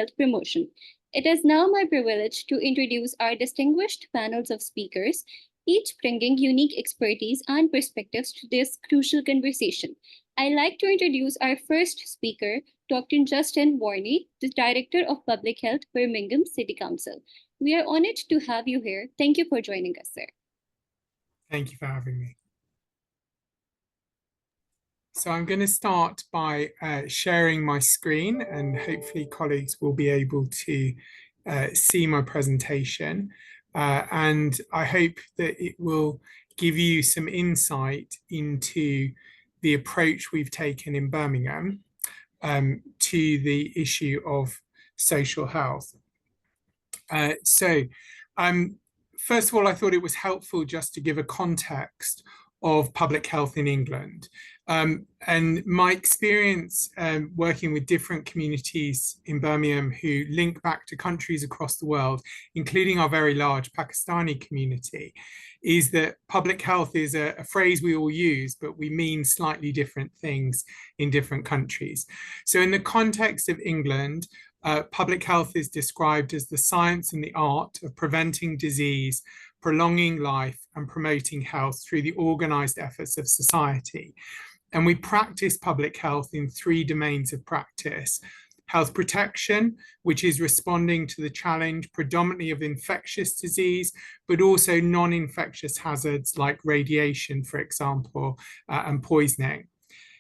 health promotion. It is now my privilege to introduce our distinguished panels of speakers, each bringing unique expertise and perspectives to this crucial conversation. I'd like to introduce our first speaker, Dr. Justin Varney, the Director of Public Health, Birmingham City Council. We are honored to have you here. Thank you for joining us, sir. Thank you for having me. So I'm going to start by sharing my screen, and hopefully colleagues will be able to see my presentation. And I hope that it will give you some insight into the approach we've taken in Birmingham to the issue of social health. First of all, I thought it was helpful just to give a context of public health in England. And my experience working with different communities in Birmingham who link back to countries across the world, including our very large Pakistani community, is that public health is a phrase we all use, but we mean slightly different things in different countries. So in the context of England, public health is described as the science and the art of preventing disease, prolonging life, and promoting health through the organized efforts of society. And we practice public health in three domains of practice: health protection, which is responding to the challenge predominantly of infectious disease, but also non-infectious hazards like radiation, for example, and poisoning.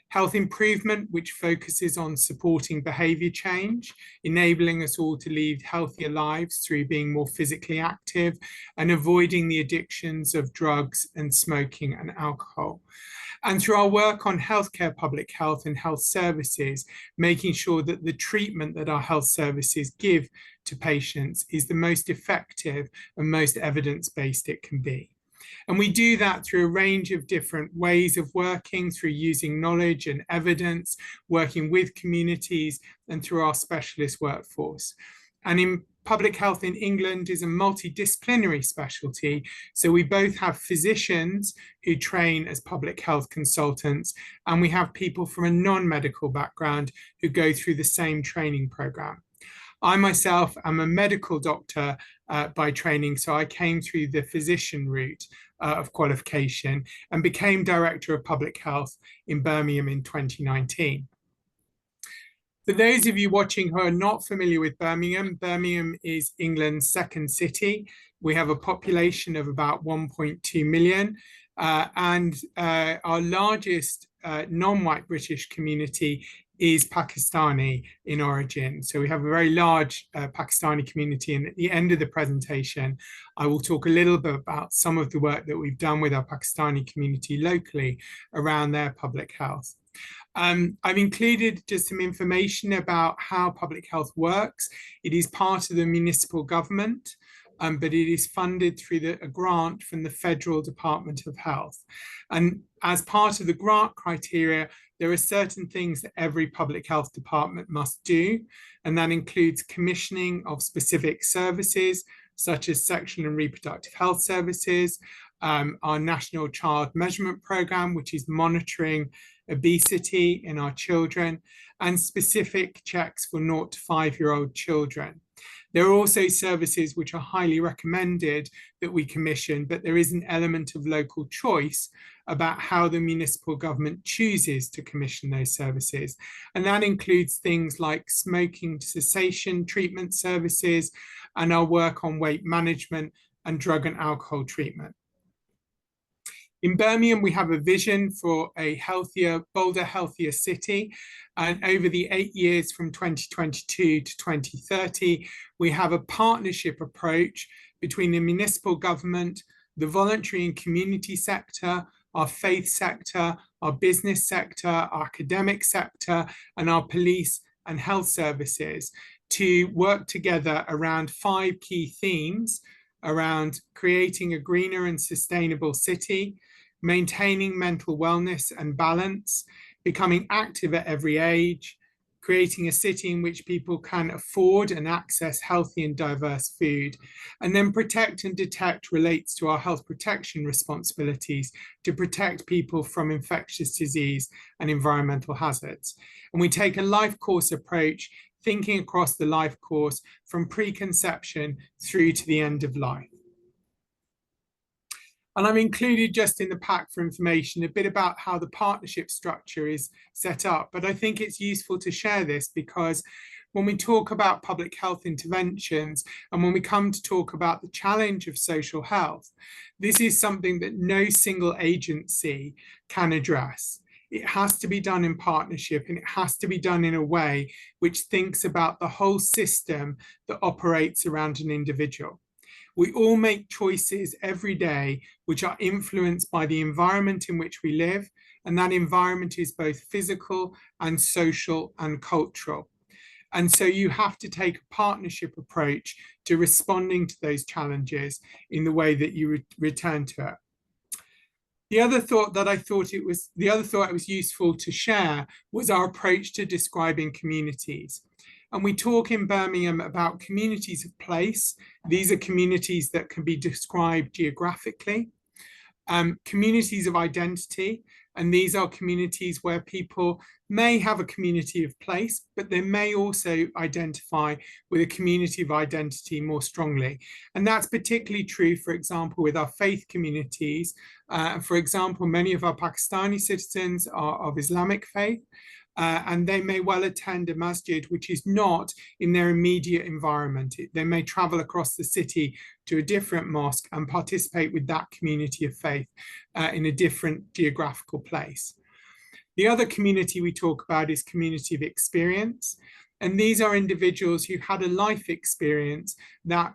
Health improvement, which focuses on supporting behavior change, enabling us all to lead healthier lives through being more physically active and avoiding the addictions of drugs and smoking and alcohol. And through our work on healthcare, public health and health services, making sure that the treatment that our health services give to patients is the most effective and most evidence-based it can be. And we do that through a range of different ways of working, through using knowledge and evidence, working with communities, and through our specialist workforce. And in public health in England is a multidisciplinary specialty. So we both have physicians who train as public health consultants, and we have people from a non-medical background who go through the same training program. I myself am a medical doctor by training, so I came through the physician route of qualification and became Director of Public Health in Birmingham in 2019. For those of you watching who are not familiar with Birmingham, Birmingham is England's second city. We have a population of about 1.2 million, and our largest non-white British community is Pakistani in origin. So we have a very large Pakistani community, and at the end of the presentation, I will talk a little bit about some of the work that we've done with our Pakistani community locally around their public health. I've included just some information about how public health works. It is part of the municipal government, but it is funded through a grant from the Federal Department of Health. And as part of the grant criteria, there are certain things that every public health department must do, and that includes commissioning of specific services, such as sexual and reproductive health services, our National Child Measurement Programme, which is monitoring obesity in our children, and specific checks for 0 to 5-year-old children. There are also services which are highly recommended that we commission, but there is an element of local choice about how the municipal government chooses to commission those services. And that includes things like smoking cessation treatment services and our work on weight management and drug and alcohol treatment. In Birmingham, we have a vision for a healthier, bolder, healthier city. And over the 8 years from 2022 to 2030, we have a partnership approach between the municipal government, the voluntary and community sector, our faith sector, our business sector, our academic sector, and our police and health services to work together around 5 key themes around creating a greener and sustainable city, maintaining mental wellness and balance, becoming active at every age, creating a city in which people can afford and access healthy and diverse food, and then protect and detect relates to our health protection responsibilities to protect people from infectious disease and environmental hazards. And we take a life course approach thinking across the life course from preconception through to the end of life. And I've included just in the pack for information a bit about how the partnership structure is set up. But I think it's useful to share this because when we talk about public health interventions and when we come to talk about the challenge of social health, this is something that no single agency can address. It has to be done in partnership, and it has to be done in a way which thinks about the whole system that operates around an individual. We all make choices every day which are influenced by the environment in which we live, and that environment is both physical and social and cultural. And so you have to take a partnership approach to responding to those challenges in the way that you return to it. The other thought it was useful to share was our approach to describing communities. And we talk in Birmingham about communities of place. These are communities that can be described geographically. Communities of identity, and these are communities where people may have a community of place, but they may also identify with a community of identity more strongly. And that's particularly true, for example, with our faith communities. For example, many of our Pakistani citizens are of Islamic faith. And they may well attend a masjid which is not in their immediate environment. They may travel across the city to a different mosque and participate with that community of faith in a different geographical place. The other community we talk about is community of experience. And these are individuals who had a life experience that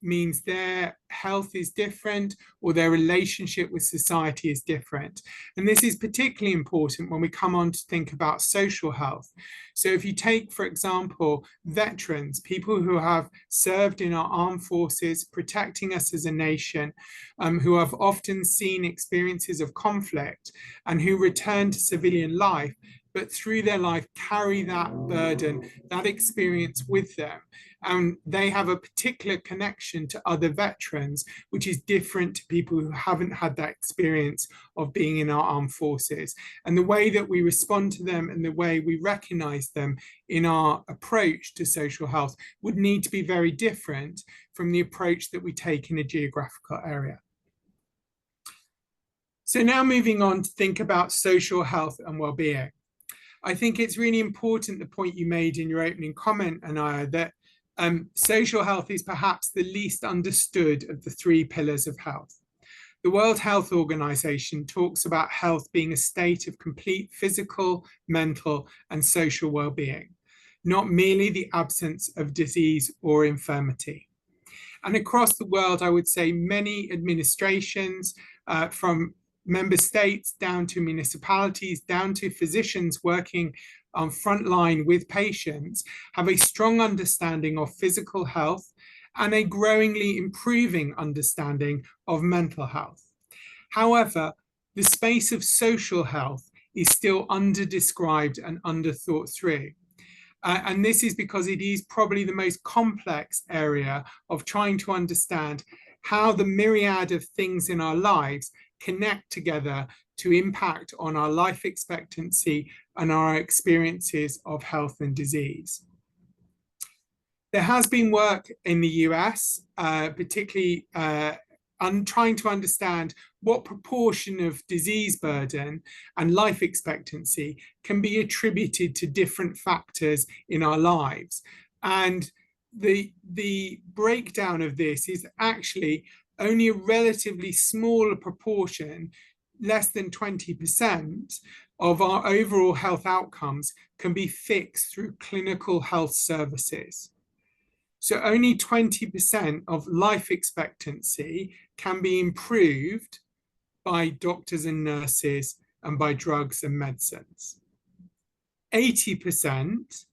means their health is different or their relationship with society is different. And this is particularly important when we come on to think about social health. So if you take, for example, veterans, people who have served in our armed forces, protecting us as a nation, who have often seen experiences of conflict and who return to civilian life, but through their life carry that burden, that experience with them. And they have a particular connection to other veterans, which is different to people who haven't had that experience of being in our armed forces. And the way that we respond to them and the way we recognize them in our approach to social health would need to be very different from the approach that we take in a geographical area. So now moving on to think about social health and well-being. I think it's really important, the point you made in your opening comment, Anaya, that social health is perhaps the least understood of the three pillars of health. The World Health Organization talks about health being a state of complete physical, mental, and social well-being, not merely the absence of disease or infirmity. And across the world, I would say many administrations, from member states down to municipalities, down to physicians working on front line with patients, have a strong understanding of physical health and a growingly improving understanding of mental health. However, the space of social health is still under-described and under-thought through. And this is because it is probably the most complex area of trying to understand how the myriad of things in our lives connect together to impact on our life expectancy and our experiences of health and disease. There has been work in the US, particularly trying to understand what proportion of disease burden and life expectancy can be attributed to different factors in our lives. And the breakdown of this is actually only a relatively smaller proportion, less than 20% of our overall health outcomes can be fixed through clinical health services. So only 20% of life expectancy can be improved by doctors and nurses and by drugs and medicines. 80%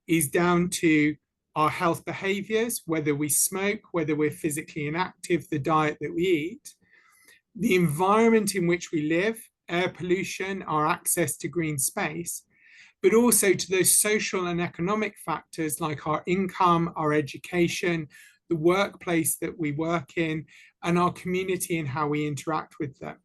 is down to our health behaviors, whether we smoke, whether we're physically inactive, the diet that we eat, the environment in which we live, air pollution, our access to green space, but also to those social and economic factors like our income, our education, the workplace that we work in, and our community and how we interact with them.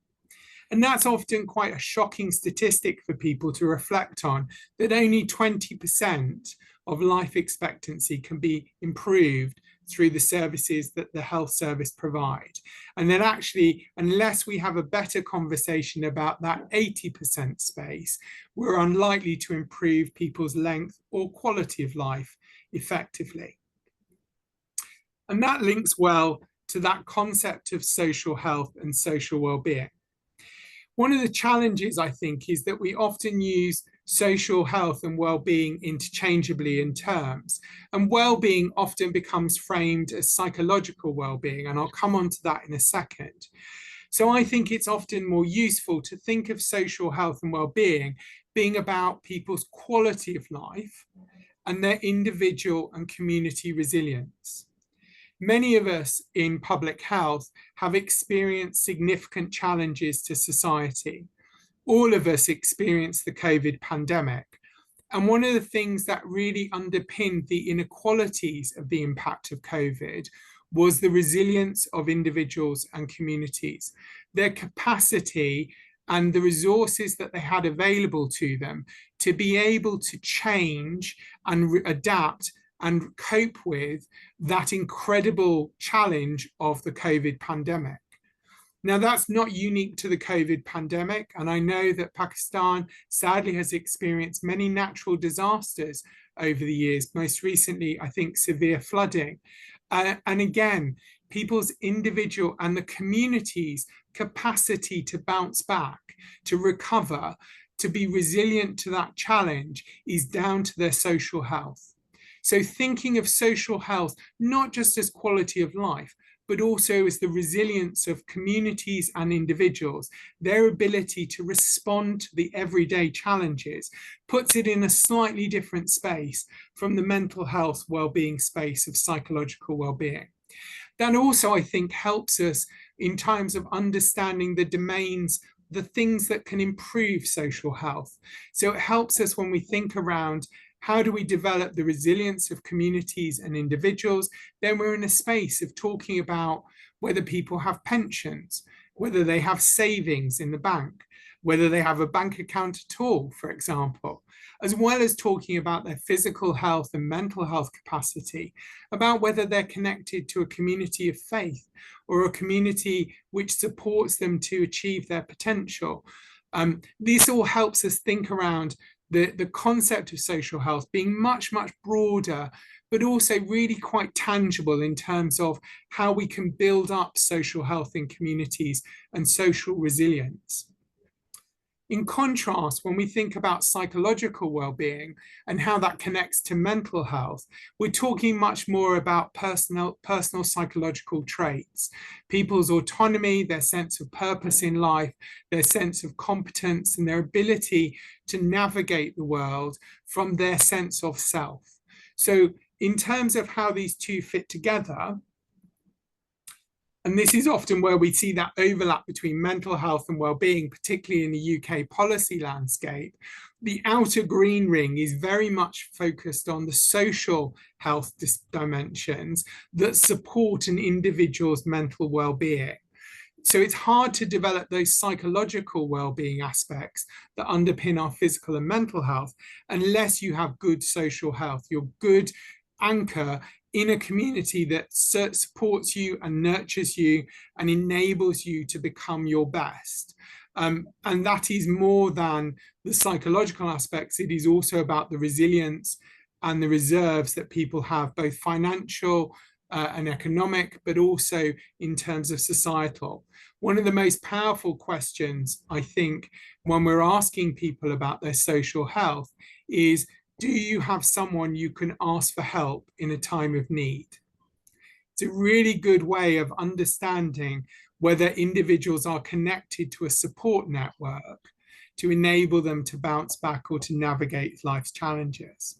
And that's often quite a shocking statistic for people to reflect on, that only 20% of life expectancy can be improved through the services that the health service provide. And then actually, unless we have a better conversation about that 80% space, we're unlikely to improve people's length or quality of life effectively. And that links well to that concept of social health and social well-being. One of the challenges, I think, is that we often use social health and well-being interchangeably in terms, and well-being often becomes framed as psychological well-being, and I'll come on to that in a second. So I think it's often more useful to think of social health and well-being being about people's quality of life and their individual and community resilience. Many of us in public health have experienced significant challenges to society. All of us experienced the COVID pandemic. And one of the things that really underpinned the inequalities of the impact of COVID was the resilience of individuals and communities, their capacity and the resources that they had available to them to be able to change and adapt and cope with that incredible challenge of the COVID pandemic. Now, that's not unique to the COVID pandemic, and I know that Pakistan sadly has experienced many natural disasters over the years, most recently, I think, severe flooding. And again, people's individual and the community's capacity to bounce back, to recover, to be resilient to that challenge is down to their social health. So thinking of social health, not just as quality of life, but also as the resilience of communities and individuals, their ability to respond to the everyday challenges, puts it in a slightly different space from the mental health well-being space of psychological well-being. That also, I think, helps us in times of understanding the domains, the things that can improve social health. So it helps us when we think around how do we develop the resilience of communities and individuals? Then we're in a space of talking about whether people have pensions, whether they have savings in the bank, whether they have a bank account at all, for example, as well as talking about their physical health and mental health capacity, about whether they're connected to a community of faith or a community which supports them to achieve their potential. This all helps us think around the concept of social health being much, much broader, but also really quite tangible in terms of how we can build up social health in communities and social resilience. In contrast, when we think about psychological well-being and how that connects to mental health, we're talking much more about personal psychological traits, people's autonomy, their sense of purpose in life, their sense of competence, and their ability to navigate the world from their sense of self. So in terms of how these two fit together, and this is often where we see that overlap between mental health and well-being, particularly in the UK policy landscape. The outer green ring is very much focused on the social health dimensions that support an individual's mental well-being. So it's hard to develop those psychological well-being aspects that underpin our physical and mental health unless you have good social health, your good anchor in a community that supports you and nurtures you and enables you to become your best. And that is more than the psychological aspects. It is also about the resilience and the reserves that people have, both financial and economic, but also in terms of societal. One of the most powerful questions, I think, when we're asking people about their social health is, do you have someone you can ask for help in a time of need? It's a really good way of understanding whether individuals are connected to a support network to enable them to bounce back or to navigate life's challenges.